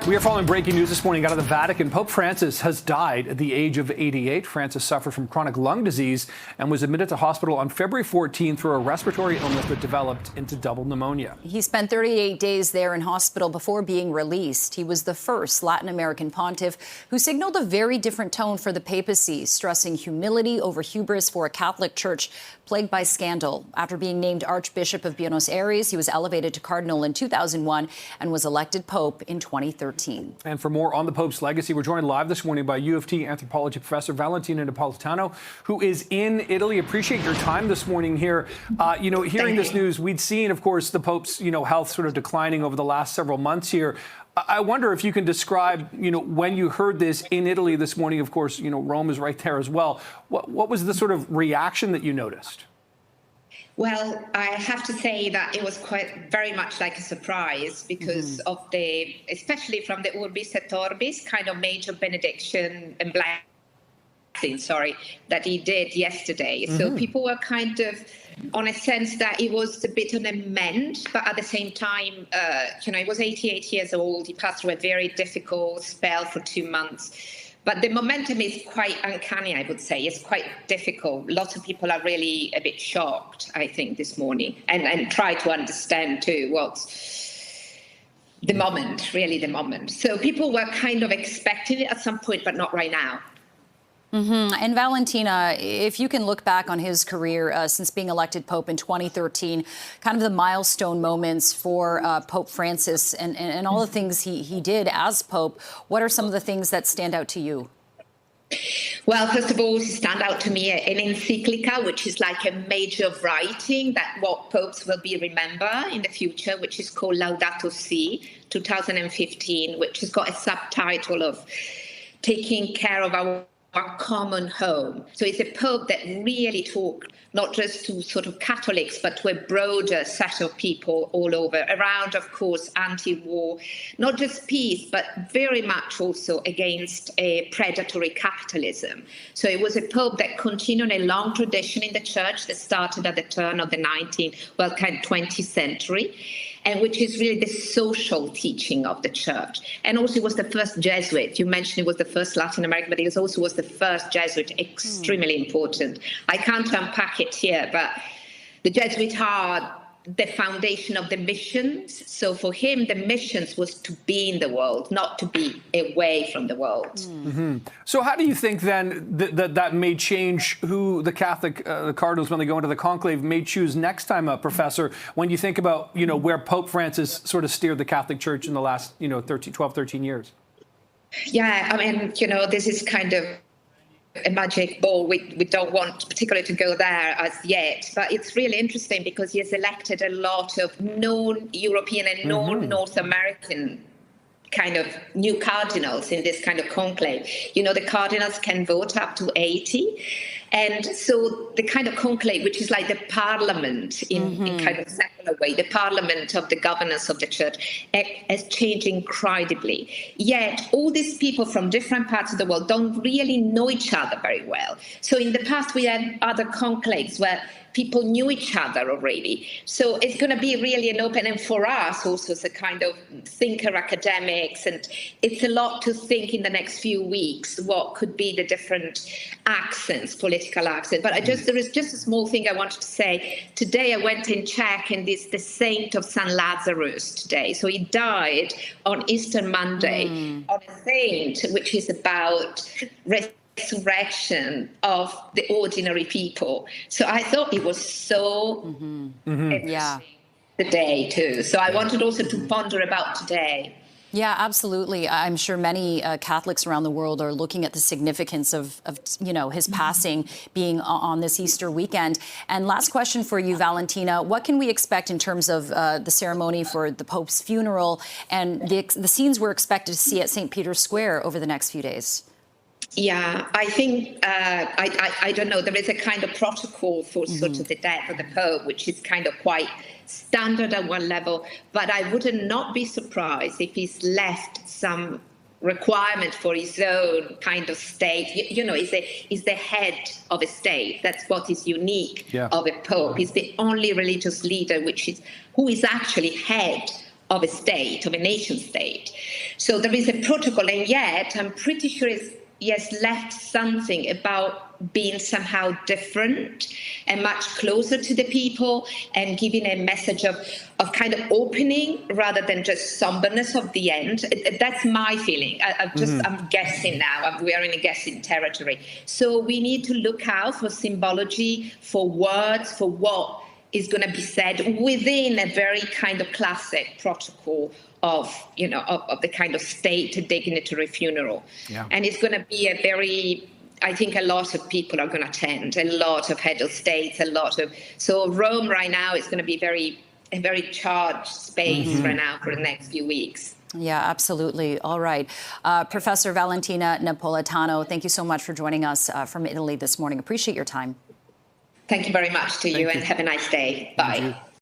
We are following breaking news this morning out of the Vatican. Pope Francis has died at the age of 88. Francis suffered from chronic lung disease and was admitted to hospital on February 14 through a respiratory illness that developed into double pneumonia. He spent 38 days there in hospital before being released. He was the first Latin American pontiff who signaled a very different tone for the papacy, stressing humility over hubris for a Catholic Church plagued by scandal. After being named Archbishop of Buenos Aires, he was elevated to cardinal in 2001 and was elected pope in 2013. And for more on the Pope's legacy, we're joined live this morning by U of T anthropology professor Valentina Napolitano, who is in Italy. Appreciate your time this morning here. Hearing this news, we'd seen, of course, the Pope's, health sort of declining over the last several months here. I wonder if you can describe, when you heard this in Italy this morning. Of course, Rome is right there as well. What was the sort of reaction that you noticed? Well, I have to say that it was very much like a surprise because of especially from the Urbis et Orbis kind of major benediction and blessing, that he did yesterday. So people were kind of on a sense that it was a bit of an amend, but at the same time, he was 88 years old. He passed through a very difficult spell for 2 months. But the momentum is quite uncanny, I would say. It's quite difficult. Lots of people are really a bit shocked, I think, this morning, and try to understand, too, what's the moment, really the moment. So people were kind of expecting it at some point, but not right now. And Valentina, if you can look back on his career since being elected Pope in 2013, kind of the milestone moments for Pope Francis and all the things he did as Pope, what are some of the things that stand out to you? Well, first of all, stand out to me an encyclica, which is like a major writing that what popes will be remember in the future, which is called Laudato Si, 2015, which has got a subtitle of Taking Care of Our Common Home. So it's a pope that really talked not just to sort of Catholics, but to a broader set of people all over, around, of course, anti-war, not just peace, but very much also against a predatory capitalism. So it was a pope that continued a long tradition in the church that started at the turn of the 20th century, and which is really the social teaching of the church. And also it was the first Jesuit. You mentioned it was the first Latin American, but it also was the first Jesuit, extremely important. I can't unpack it here, but the Jesuits are the foundation of the missions. So for him, the missions was to be in the world, not to be away from the world. So how do you think then that may change who the Catholic the cardinals, when they go into the conclave, may choose next time, Professor, when you think about, where Pope Francis sort of steered the Catholic Church in the last, 12, 13 years? Yeah, I mean, this is kind of a magic ball. We don't want particularly to go there as yet, but it's really interesting because he has elected a lot of non-European and non-North American kind of new cardinals in this kind of conclave. The cardinals can vote up to 80. And so the kind of conclave, which is like the parliament in kind of secular way, the parliament of the governance of the church, has changed incredibly. Yet all these people from different parts of the world don't really know each other very well. So in the past, we had other conclaves where people knew each other already. So it's going to be really an open, and for us also as a kind of thinker academics, and it's a lot to think in the next few weeks, what could be the different accents, political accents. But there is just a small thing I wanted to say. Today I went in check, and it's the saint of St. Lazarus today. So he died on Easter Monday on a saint, which is about resurrection of the ordinary people. So I thought it was so interesting today too. So I wanted also to ponder about today. Yeah, absolutely. I'm sure many Catholics around the world are looking at the significance of his passing being on this Easter weekend. And last question for you, Valentina, what can we expect in terms of the ceremony for the Pope's funeral and the scenes we're expected to see at St. Peter's Square over the next few days? Yeah, I think, I don't know, there is a kind of protocol for sort of the death of the Pope, which is kind of quite standard at one level, but I would not be surprised if he's left some requirement for his own kind of state. He's the head of a state. That's what is unique of a Pope. He's the only religious leader who is actually head of a state, of a nation state. So there is a protocol, and yet I'm pretty sure he has left something about being somehow different and much closer to the people, and giving a message of kind of opening rather than just somberness of the end. That's my feeling. I'm guessing now. We are in a guessing territory. So we need to look out for symbology, for words, for what is going to be said within a very kind of classic protocol of the kind of state dignitary funeral. Yeah. And it's going to be a very, I think a lot of people are going to attend, a lot of head of states, so Rome right now is going to be a very charged space right now for the next few weeks. Yeah, absolutely. All right. Professor Valentina Napolitano, thank you so much for joining us from Italy this morning. Appreciate your time. Thank you very much to you, and have a nice day. Bye.